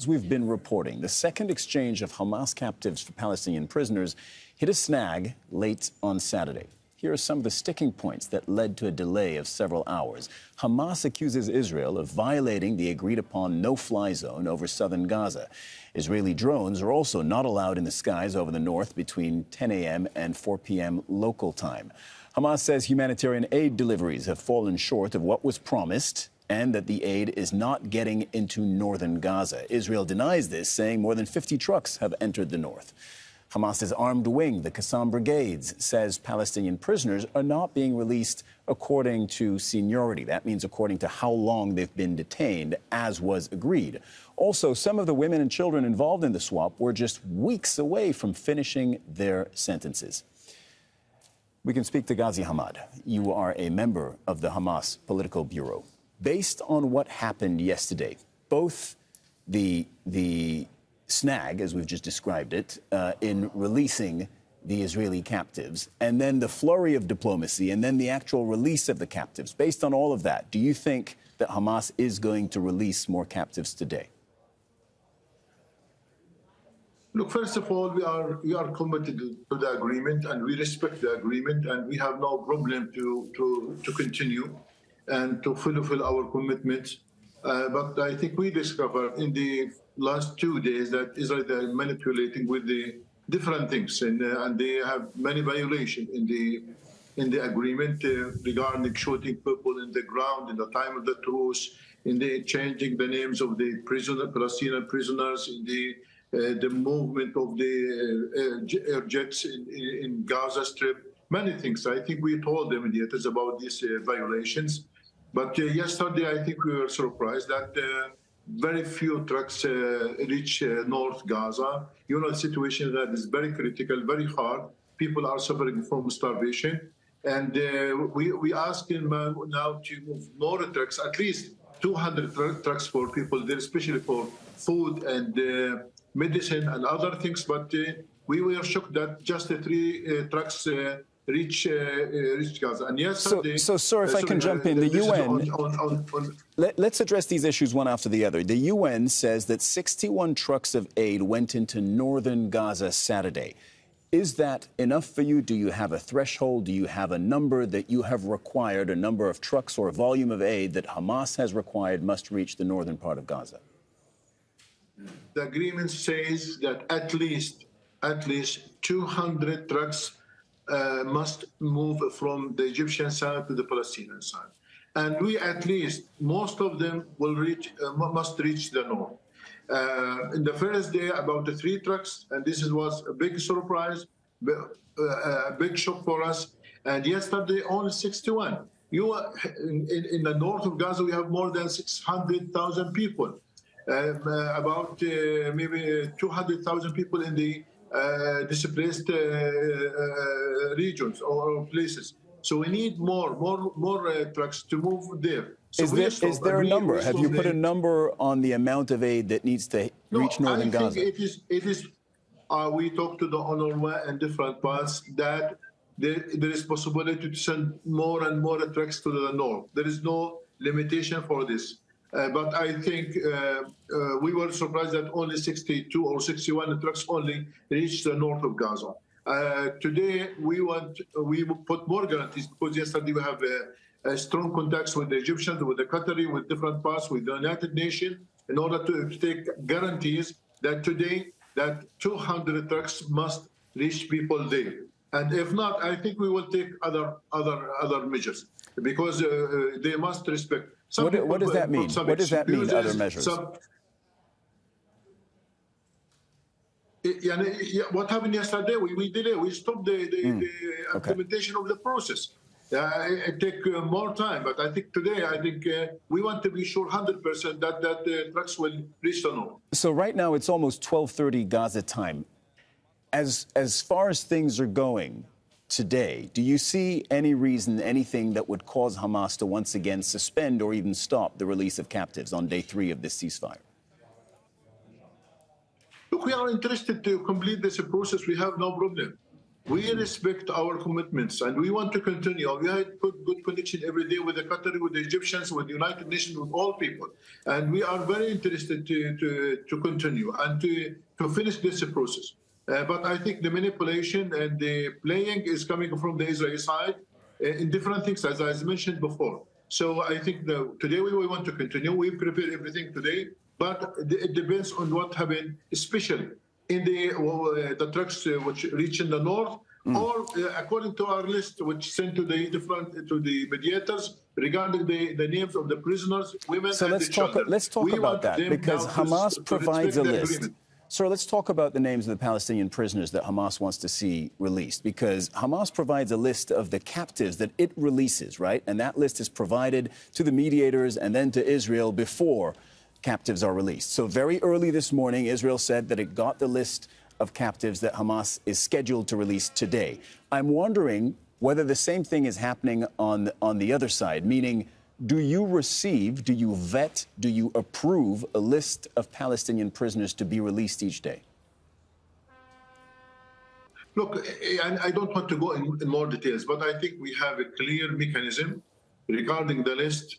As we've been reporting, the second exchange of Hamas captives for Palestinian prisoners hit a snag late on Saturday. Here are some of the sticking points that led to a delay of several hours. Hamas accuses Israel of violating the agreed-upon no-fly zone over southern Gaza. Israeli drones are also not allowed in the skies over the north between 10 a.m. and 4 p.m. local time. Hamas says humanitarian aid deliveries have fallen short of what was promised and that the aid is not getting into northern Gaza. Israel denies this, saying more than 50 trucks have entered the north. Hamas's armed wing, the Qassam Brigades, says Palestinian prisoners are not being released according to seniority. That means according to how long they've been detained, as was agreed. Also, some of the women and children involved in the swap were just weeks away from finishing their sentences. We can speak to Ghazi Hammad. You are a member of the Hamas Political Bureau. Based on what happened yesterday, both the snag, as we've just described it, in releasing the Israeli captives, and then the flurry of diplomacy, and then the actual release of the captives. Based on all of that, do you think that Hamas is going to release more captives today? Look, first of all, we are committed to the agreement, and we respect the agreement, and we have no problem to continue and to fulfill our commitments. But I think we discovered in the last 2 days that Israel is manipulating with the different things, and they have many violations in the agreement regarding shooting people in the ground in the time of the truce, in the changing the names of the Palestinian prisoners, in the movement of the air jets in Gaza Strip, many things. I think we told them immediately about these violations. But yesterday, I think we were surprised that very few trucks reach North Gaza. You know, the situation that is very critical, very hard. People are suffering from starvation. And we asked them now to move more trucks, at least 200 trucks for people there, especially for food and medicine and other things. But we were shocked that just 3 trucks reach Gaza. And yesterday, so sir, if I can jump in, the UN, let's address these issues one after the other. The UN says that 61 trucks of aid went into northern Gaza Saturday. Is that enough for you? Do you have a threshold? Do you have a number that you have required, a number of trucks or volume of aid that Hamas has required must reach the northern part of Gaza? The agreement says that at least 200 trucks must move from the Egyptian side to the Palestinian side. And we at least, most of them will must reach the north. In the first day, about the 3 trucks, and this was a big surprise, a big shock for us. And yesterday, only 61. In the north of Gaza, we have more than 600,000 people. About maybe 200,000 people in the displaced regions or places. So we need more trucks to move there. So is there a number? Have you put a number on the amount of aid that needs to reach northern Gaza? I think it is. We talked to the UNRWA and different parts that there is possibility to send more and more trucks to the north. There is no limitation for this. But I think we were surprised that only 62 or 61 trucks only reached the north of Gaza. Today, we put more guarantees, because yesterday we have a strong contacts with the Egyptians, with the Qatari, with different parts, with the United Nations, in order to take guarantees that today that 200 trucks must reach people there. And if not, I think we will take other measures, because they must respect. What does that mean? What does that mean, other measures? What happened yesterday, we delayed, we stopped the implementation of the process. It takes more time, but I think today, we want to be sure 100% that trucks will reach the north. So right now, it's almost 12:30 Gaza time. As far as things are going today, do you see any reason, anything that would cause Hamas to once again suspend or even stop the release of captives on day 3 of this ceasefire? Look, we are interested to complete this process. We have no problem. We respect our commitments and we want to continue. We had good connection every day with the Qatari, with the Egyptians, with the United Nations, with all people. And we are very interested to continue and to finish this process. But I think the manipulation and the playing is coming from the Israeli side in different things, as I mentioned before. So I think today we want to continue. We prepare everything today, but it depends on what happened, especially in the trucks which reach in the north, or according to our list, which sent to the mediators regarding the names of the prisoners, women, so and the children. Let's talk about that, because Hamas provides a list. Sir, let's talk about the names of the Palestinian prisoners that Hamas wants to see released, because Hamas provides a list of the captives that it releases, right? And that list is provided to the mediators and then to Israel before captives are released. So very early this morning, Israel said that it got the list of captives that Hamas is scheduled to release today. I'm wondering whether the same thing is happening on the other side, meaning, do you vet, do you approve a list of Palestinian prisoners to be released each day? Look, I don't want to go in more details, but I think we have a clear mechanism regarding the list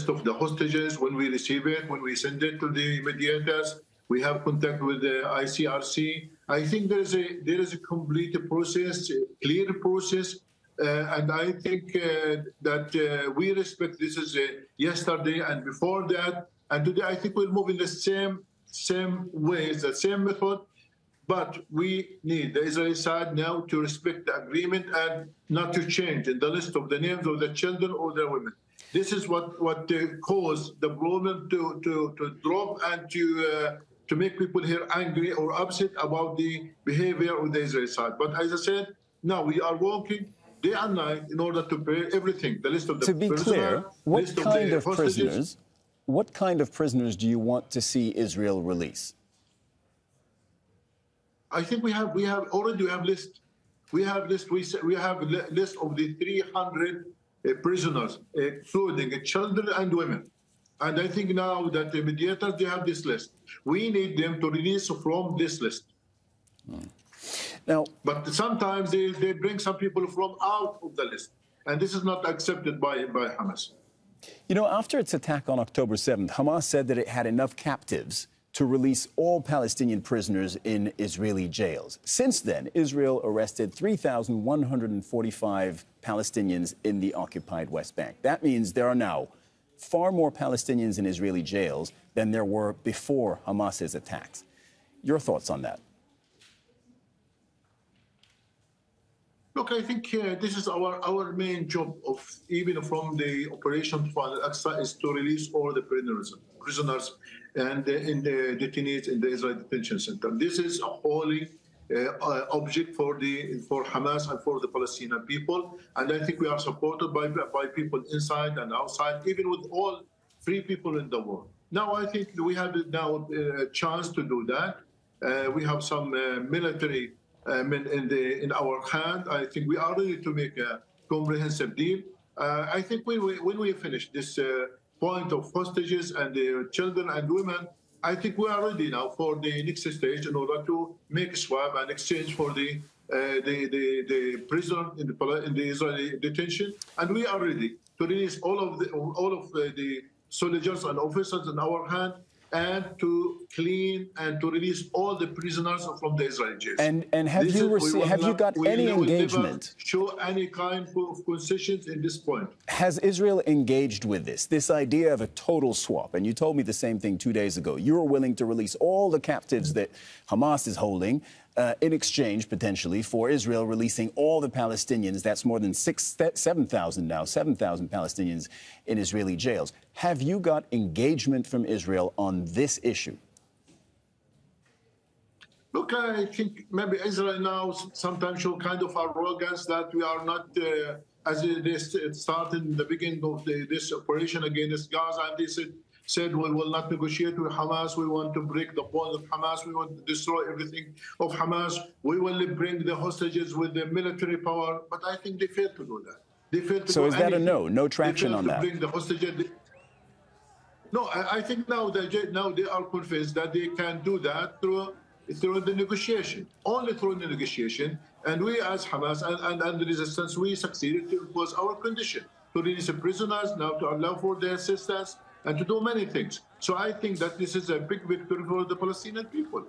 of the hostages. When we receive it, when we send it to the mediators, we have contact with the ICRC. I think there is a complete process, a clear process. And I think that we respect this is yesterday and before that. And today, I think we'll move in the same ways, the same method. But we need the Israeli side now to respect the agreement and not to change in the list of the names of the children or the women. This is what caused the problem to drop and to make people here angry or upset about the behavior of the Israeli side. But as I said, now we are working day and night in order to prepare everything. The list of the prisoners. To be clear, what kind of prisoners do you want to see Israel release? I think we have list. We have list. We have a list of the 300 prisoners, including children and women. And I think now that the mediators, they have this list. We need them to release from this list. Now, but sometimes they bring some people from out of the list, and this is not accepted by Hamas. You know, after its attack on October 7th, Hamas said that it had enough captives to release all Palestinian prisoners in Israeli jails. Since then, Israel arrested 3,145 Palestinians in the occupied West Bank. That means there are now far more Palestinians in Israeli jails than there were before Hamas's attacks. Your thoughts on that? Look, I think this is our main job of even from the operation for Al-Aqsa is to release all the prisoners and in the detainees in the Israeli detention center. This is a holy object for Hamas and for the Palestinian people, and I think we are supported by people inside and outside, even with all free people in the world. Now I think we have now a chance to do that. We have some military in our hand. I think we are ready to make a comprehensive deal. I think when we finish this point of hostages and the children and women, I think we are ready now for the next stage in order to make a swap and exchange for the prisoner in the Israeli detention, and we are ready to release all of the soldiers and officers in our hand, and to clean and to release all the prisoners from the Israeli jails. And have you got any engagement? Show any kind of concessions in this point. Has Israel engaged with this idea of a total swap? And you told me the same thing 2 days ago. You're willing to release all the captives that Hamas is holding in exchange, potentially, for Israel releasing all the Palestinians. That's more than 7,000 now, 7,000 Palestinians in Israeli jails. Have you got engagement from Israel on this issue? Look, I think maybe Israel now sometimes show kind of arrogance that we are not, as they started in the beginning of this operation against Gaza, and they said we will not negotiate with Hamas, we want to break the bond of Hamas, we want to destroy everything of Hamas, we will bring the hostages with the military power, but I think they failed to do that. They failed to so do is that anything. a no? No traction on that? Bring the hostages. No, I think now they are convinced that they can do that through through the negotiation, only through the negotiation. And we, as Hamas and the resistance, we succeeded to impose our condition to release the prisoners, now to allow for their assistance, and to do many things. So I think that this is a big victory for the Palestinian people.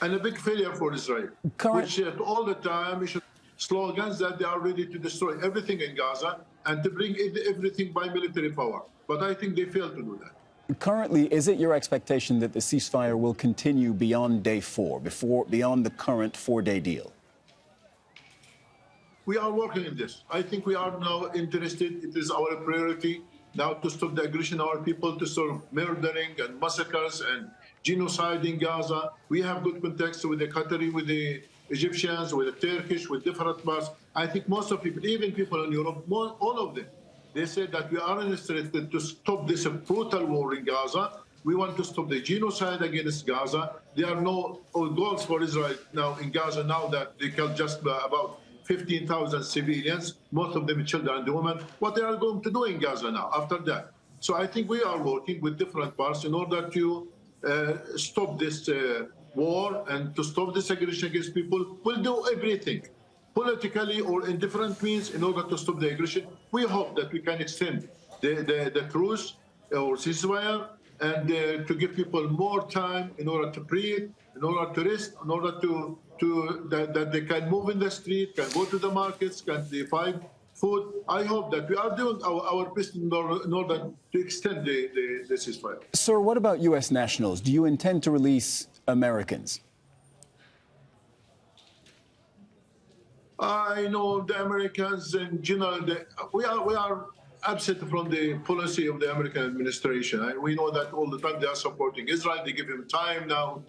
And a big failure for Israel, which all the time issues slogans that they are ready to destroy everything in Gaza and to bring everything by military power. But I think they failed to do that. Currently, is it your expectation that the ceasefire will continue beyond day 4, beyond the current 4-day deal? We are working in this. I think we are now interested. It is our priority now to stop the aggression of our people, to stop murdering and massacres and genocide in Gaza. We have good contacts with the Qatari, with the Egyptians, with the Turkish, with different parts. I think most of people, even people in Europe, all of them, they said that we are interested to stop this brutal war in Gaza. We want to stop the genocide against Gaza. There are no goals for Israel now in Gaza now that they killed just about 15,000 civilians, most of them children and women. What they are going to do in Gaza now after that? So I think we are working with different parts in order to stop this war and to stop this aggression against people. We'll do everything, politically or in different means, in order to stop the aggression. We hope that we can extend the truce or ceasefire and to give people more time in order to breathe, in order to rest, in order that they can move in the street, can go to the markets, can they find food. I hope that we are doing our best in order to extend the ceasefire. Sir, what about U.S. nationals? Do you intend to release Americans? I know the Americans in general, we are absent from the policy of the American administration. And we know that all the time they are supporting Israel. They give him time now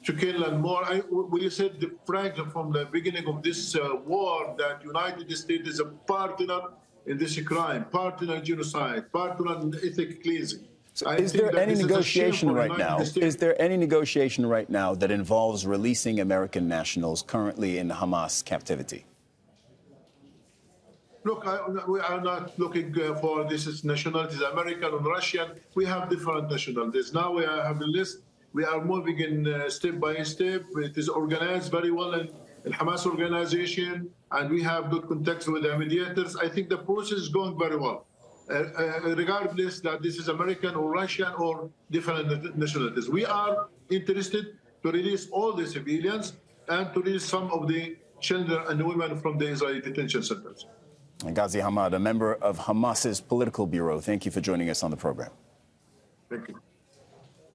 to kill and more. We said frankly from the beginning of this war that United States is a partner in this crime, partner in genocide, partner in ethnic cleansing. So is there any negotiation right now? Is there any negotiation right now that involves releasing American nationals currently in Hamas captivity? Look, we are not looking for this nationalities, American or Russian. We have different nationalities. Now we have a list. We are moving in step by step. It is organized very well in Hamas organization, and we have good contacts with the mediators. I think the process is going very well, regardless that this is American or Russian or different nationalities. We are interested to release all the civilians and to release some of the children and women from the Israeli detention centers. And Ghazi Hammad, a member of Hamas's political bureau, thank you for joining us on the program. Thank you.